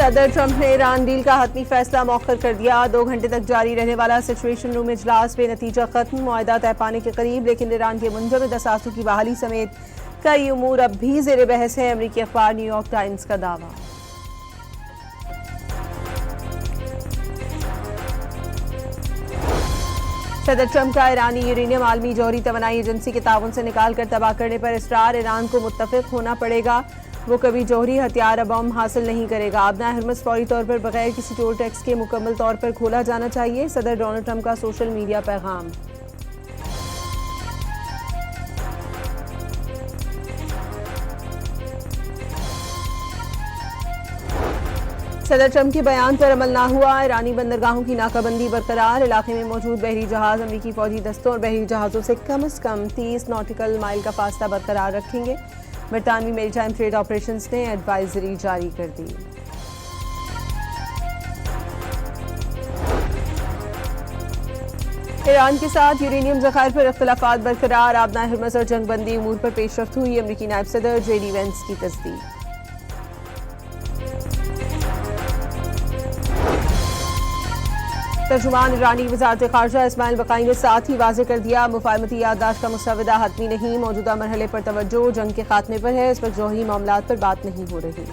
सदर ट्रंप ने Iran deal का हतमी फैसला मौखर कर दिया। 2 घंटे तक जारी रहने वाला सिचुएशन रूम इजलास बेनतीजा खत्म, मुआहदा तय पाने के करीब, लेकिन ईरान के मुंजमद असासों की बहाली समेत कई उमूर अब भी ज़ेर बहस है। अमरीकी अखबार न्यूयॉर्क टाइम्स का दावा। सदर ट्रंप का ईरानी यूरेनियम आलमी जौहरी तवानाई एजेंसी के ताउन से निकाल कर तबाह करने पर इसरार। ईरान को मुत्तफिक होना पड़ेगा, वो कभी जौहरी हथियार या बम हासिल नहीं करेगा। आबना हरमस फौरी तौर पर बगैर किसी टोल टैक्स के मुकम्मल तौर पर खोला जाना चाहिए। सदर डोनाल्ड ट्रंप का सोशल मीडिया पैगाम। सदर ट्रंप के बयान पर अमल ना हुआ। ईरानी बंदरगाहों की नाकाबंदी बरकरार। इलाके में मौजूद बहरी जहाज अमरीकी फौजी दस्तों और बहरी जहाज़ों से कम से कम 30 नॉटिकल माइल का फासला बरकरार रखेंगे। बरतानवी मेरीटाइम ट्रेड ऑपरेशंस ने एडवाइजरी जारी कर दी। ईरान के साथ यूरेनियम जखायर पर इख्तिलाफात बरकरार। आबना हरमस और जंगबंदी उमूर पर पेशरफ्त हुई। अमरीकी नायब सदर जेडी वेंस की तस्दीक। तर्जुमान ईरानी वज़ारत ख़ारजा इस्माइल बकाई ने साथ ही वाज़ेह कर दिया, मुफाहमती याददाश्त का मुसवदा हतमी नहीं, मौजूदा मरहले पर तवज्जो जंग के खात्मे पर है, इस वक्त जौहरी मामलात पर बात नहीं हो रही।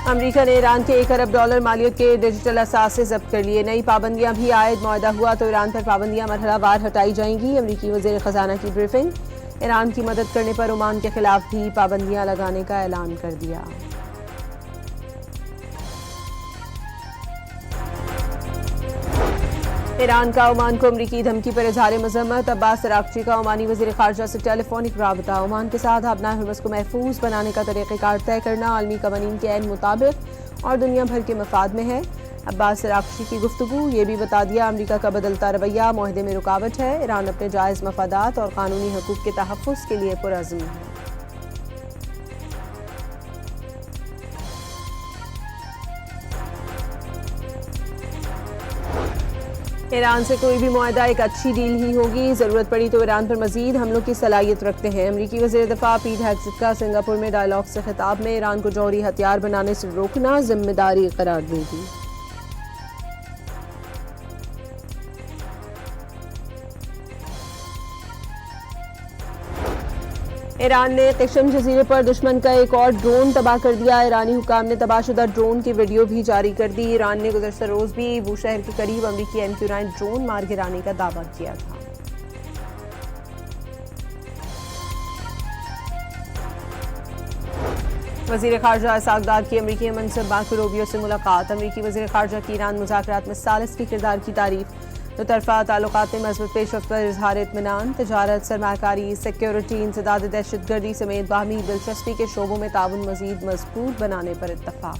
अमरीका ने ईरान के $1 अरब मालियत के डिजिटल असासे जब्त कर लिए। नई पाबंदियां भी आयद मुआहदा हुआ तो ईरान पर पाबंदियां मरहलावार हटाई जाएंगी। अमरीकी वज़ीर ख़जाना की ब्रीफिंग। ईरान की मदद करने पर ओमान के खिलाफ भी पाबंदियां लगाने का ऐलान कर दिया। ईरान का ओमान को अमरीकी धमकी पर इजहार मजम्मत। अब्बास अरागची का ओमानी वज़ीर ख़ारजा से टेलीफोनिक राबता। ओमान के साथ आबना हरमस को महफूज बनाने का तरीक़ाकार तय करना आलमी कवानीन के ऐन मुताबिक और दुनिया भर के मफाद में है। अब्बास अरागची की गुफ्तगू ये भी बता दिया, अमरीका का बदलता रवैया मुआहदे में रुकावट है। ईरान अपने जायज़ मफादात और कानूनी हकूक़ के तहफ़्फ़ुज़ के लिए पुरअज़्म है। ईरान से कोई भी मुआहदा एक अच्छी डील ही होगी। ज़रूरत पड़ी तो ईरान पर मज़ीद हमलों की सलाहियत रखते हैं। अमरीकी वज़ीर दफ़ा पीट हेग्सेथ का सिंगापुर में डायलॉग से खिताब में ईरान को जौहरी हथियार बनाने से रोकना जिम्मेदारी करार दे दी। ईरान ने क़िश्म जजीरे पर दुश्मन का एक और ड्रोन तबाह कर दिया। ईरानी हुकाम ने तबाहशुदा ड्रोन की वीडियो भी जारी कर दी। ईरान ने गुज़श्ता रोज़ भी बू शहर के करीब अमरीकी MQ-9 ड्रोन मार गिराने का दावा किया था। वज़ीर ख़ारजा इसाक़ की अमरीकी मनसब मार्को रूबियो से मुलाकात। अमरीकी वज़ीर ख़ारजा की ईरान मुज़ाकरात में सालिस के किरदार की तारीफ। दो तरफ़ा ताल्लुकात में मज़बूत पेशरफ़्त पर इज़हार इत्मीनान। तजारत, सरमाकारी, सिक्योरिटी, इंसदाद दहशतगर्दी समेत बाहमी दिलचस्पी के शोबों में ताउन मज़ीद मज़बूत बनाने पर इत्तफ़ाक़।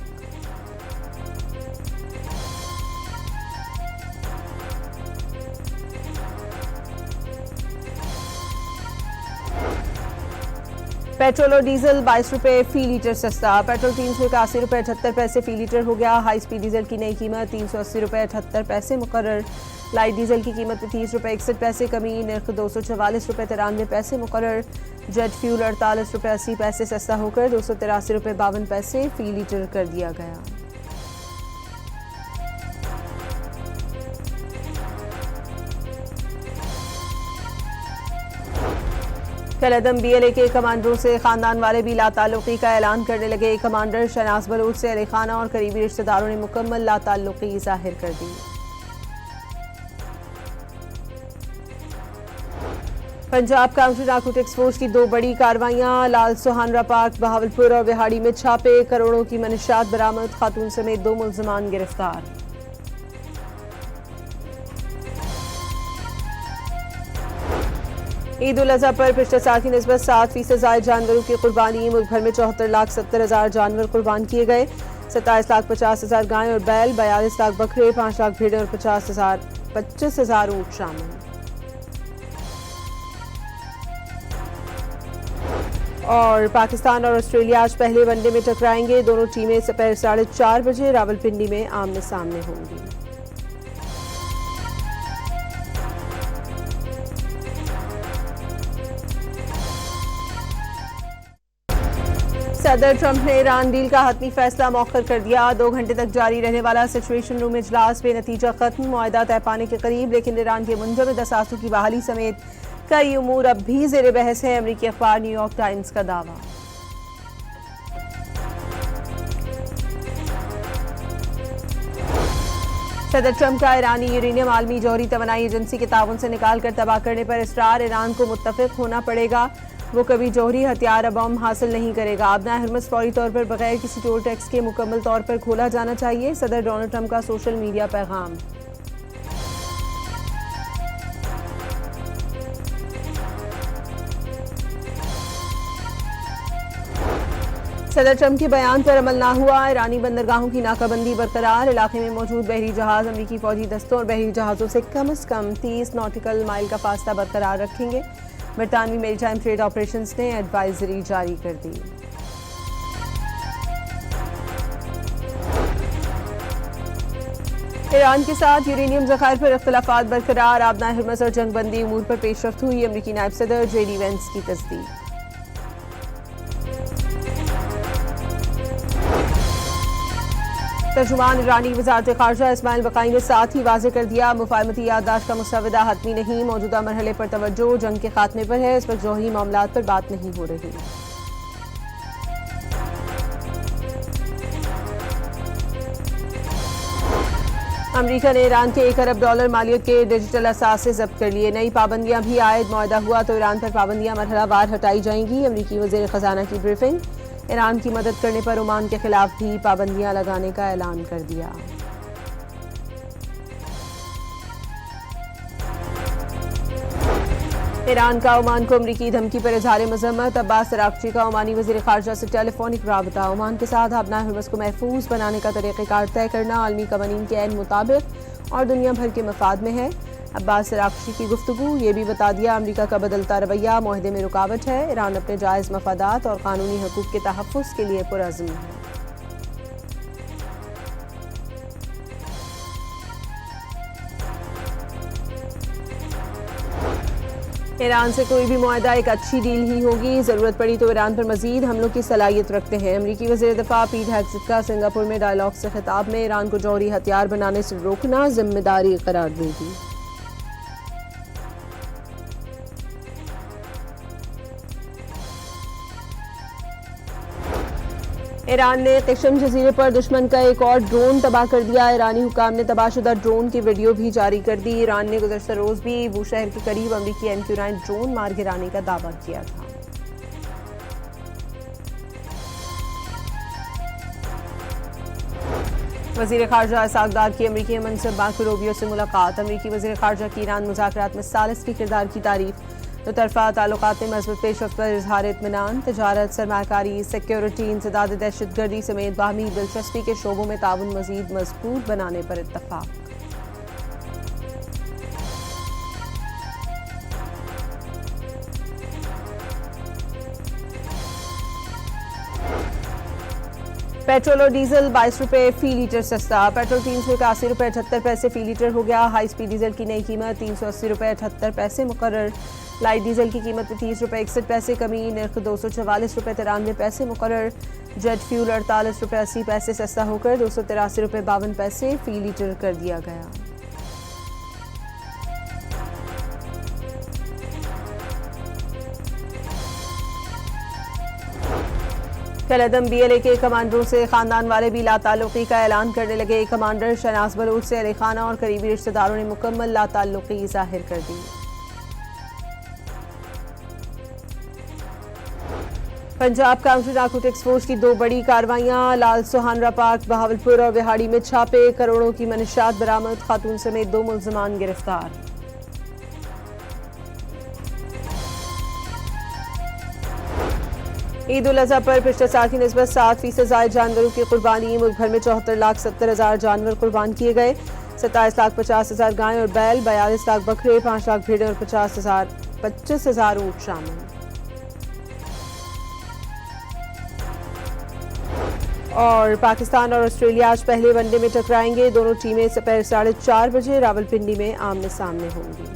पेट्रोल और डीजल 22 रुपये फ़ी लीटर सस्ता। पेट्रोल 381 रुपये 78 पैसे फ़ी लीटर हो गया। हाई स्पीड डीजल की नई कीमत 380 रुपये 78 पैसे मुकर्रर। लाइट डीजल की कीमत में 30 रुपये 61 पैसे कमी। नर्ख 244 रुपये 93 पैसे मुकर्रर। जेट फ्यूल 48 रुपये 80 पैसे सस्ता होकर 283 रुपये 52 पैसे फ़ी लीटर कर दिया गया। कलअदम BLA के कमांडरों से खानदान वाले भी लाताल्लुकी का ऐलान करने लगे। कमांडर शहनाज बलूच से अली खाना और करीबी रिश्तेदारों ने मुकम्मल लाताल्लुकी जाहिर कर दी। पंजाब काउंटर नारकोटिक्स फोर्स की 2 बड़ी कार्रवाइयां। लाल सुहानरा पार्क, बहावलपुर और बिहाड़ी में छापे। करोड़ों की मनशियात बरामद। खातून समेत 2 मुल्ज़िमान गिरफ्तार। ईद उल अज़हा पर पिछले साल की निस्बत 7% ज़ायद जानवरों की कुर्बानी। मुल्क भर में 74,70,000 जानवर कुर्बान किए गए। 27,50,000 गाय और बैल, 42 लाख बकरे, 5 लाख भेड़ें और 25,000 ऊँट शामिल। और पाकिस्तान और ऑस्ट्रेलिया आज पहले वनडे में टकराएंगे। दोनों टीमें दोपहर 4:30 बजे रावलपिंडी में आमने सामने होंगी। सदर ट्रंप ने ईरान डील का हतमी फैसला मौखर कर दिया। 2 घंटे तक जारी रहने वाला सिचुएशन रूम इजलास बेनतीजा खत्म, मुआहदा तय पाने के करीब, लेकिन ईरान के मुंजमद असासों की बहाली समेत कई उमूर अब भी जेर बहस है। अमरीकी अखबार न्यूयॉर्क टाइम्स का दावा। सदर ट्रंप का ईरानी यूरेनियम आलमी जौहरी तवानाई एजेंसी के ताउन से निकाल कर तबाह करने पर इसरार। ईरान को मुत्तफिक होना पड़ेगा, वो कभी जौहरी हथियार बम हासिल नहीं करेगा। आबना हरमस फौरी तौर पर बगैर किसी टोल टैक्स के मुकम्मल तौर पर खोला जाना चाहिए। सदर डोनाल्ड ट्रंप का सोशल मीडिया पैगाम। सदर ट्रंप के बयान पर अमल ना हुआ। ईरानी बंदरगाहों की नाकाबंदी बरकरार। इलाके में मौजूद बहरी जहाज अमरीकी फौजी दस्तों और बहरी जहाज़ों से कम 30 नॉटिकल माइल का फासला बरकरार रखेंगे। बरतानवी मेरीटाइम ट्रेड ऑपरेशंस ने एडवाइजरी जारी कर दी। ईरान के साथ यूरेनियम जखायर पर इख्तलाफात बरकरार। आबना हरमस और जंगबंदी उमूर पर पेशरफ्त हुई। अमरीकी नायब सदर जेडी वेंस की तस्दीक। तर्जुमान ईरानी वज़ारत ख़ारजा इस्माइल बक़ाई ने साथ ही वाज़ेह कर दिया, मुफ़ाहमती याददाश्त का मुसवदा हतमी नहीं, मौजूदा मरहले पर तवज्जो जंग के खात्मे पर है। इस वक्त जौहरी मामलात पर बात नहीं हो रही। अमरीका ने ईरान के $1 अरब मालियत के डिजिटल असासे जब्त कर लिए। नई पाबंदियां भी आयद मुआहदा हुआ तो ईरान पर पाबंदियां मरहलावार हटाई जाएंगी। अमरीकी वज़ीर ख़ज़ाना की ब्रीफिंग। ईरान की मदद करने पर ओमान के खिलाफ भी पाबंदियां लगाने का ऐलान कर दिया। ईरान का ओमान को अमरीकी धमकी पर इजहार मजम्मत। अब्बास अरागची का ओमानी वज़ीर ख़ारजा से टेलीफोनिक राबता। ओमान के साथ आबना हरमस को महफूज बनाने का तरीक़ेकार तय करना आलमी कवानीन के ऐन मुताबिक और दुनिया भर के मफाद में है। अब्बास अरागची की गुफ्तगू ये भी बता दिया, अमरीका का बदलता रवैया मुआहदे में रुकावट है। ईरान अपने जायज़ मफादात और कानूनी हकूक़ के तहफ़्फ़ुज़ के लिए पुरअज़्म है। ईरान से कोई भी मुआहदा एक अच्छी डील ही होगी। ज़रूरत पड़ी तो ईरान पर मज़ीद हमलों की सलाहियत रखते हैं। अमरीकी वज़ीर दिफ़ा पीट हेगसेथ का सिंगापुर में डायलॉग से खिताब में ईरान को जौहरी हथियार बनाने से रोकना जिम्मेदारी करार देगी। ईरान ने क़िश्म जजीरे पर दुश्मन का एक और ड्रोन तबाह कर दिया। ईरानी हुकाम ने तबाहशुदा ड्रोन की वीडियो भी जारी कर दी। ईरान ने गुज़श्ता रोज़ भी बू शहर के करीब अमरीकी MQ-9 ड्रोन मार गिराने का दावा किया था। वज़ीर ख़ारजा इसाक़ की अमरीकी मनसब मार्को रूबियो से मुलाकात। अमरीकी वज़ीर ख़ारजा की ईरान मुज़ाकरात में सालिस के किरदार की तारीफ। दो तरफ़ा ताल्लुकात में मज़बूत पेशरफ़्त पर इज़हार इत्मीनान। तजारत, सरमाकारी, सिक्योरिटी, इंसदाद दहशतगर्दी समेत बाहमी दिलचस्पी के शोबों में ताउन मज़ीद मज़बूत बनाने पर इत्तफ़ाक़। पेट्रोल और डीजल 22 रुपये फ़ी लीटर सस्ता। पेट्रोल 381 रुपये 78 पैसे फ़ी लीटर हो गया। हाई स्पीड डीजल की नई कीमत 380 रुपये 78 पैसे मुकर्रर। लाइट डीजल की कीमत में 30 रुपये 61 पैसे कमी। नर्ख 244 रुपये 93 पैसे मुकर्रर। जेट फ्यूल 48 रुपये 80 पैसे सस्ता होकर 283 रुपये 52 पैसे फ़ी लीटर कर दिया गया। कलअदम BLA के कमांडरों से खानदान वाले भी लाताल्लुकी का ऐलान करने लगे। कमांडर शहनाज बलूच से अली खाना और करीबी रिश्तेदारों ने मुकम्मल लाताल्लुकी जाहिर कर दी। पंजाब काउंटर नारकोटिक्स फोर्स की 2 बड़ी कार्रवाइयां। लाल सुहानरा पार्क, बहावलपुर और बिहाड़ी में छापे। करोड़ों की मनशियात बरामद। खातून समेत 2 मुल्ज़िमान गिरफ्तार। ईद उल अज़हा पर पिछले साल की निस्बत 7% ज़ायद जानवरों की कुर्बानी। मुल्क भर में 74,70,000 जानवर कुर्बान किए गए। 27,50,000 गाय और बैल, 42 लाख बकरे, 5 लाख भेड़ें और 25,000 ऊँट शामिल। और पाकिस्तान और ऑस्ट्रेलिया आज पहले वनडे में टकराएंगे। दोनों टीमें दोपहर 4:30 बजे रावलपिंडी में आमने सामने होंगी।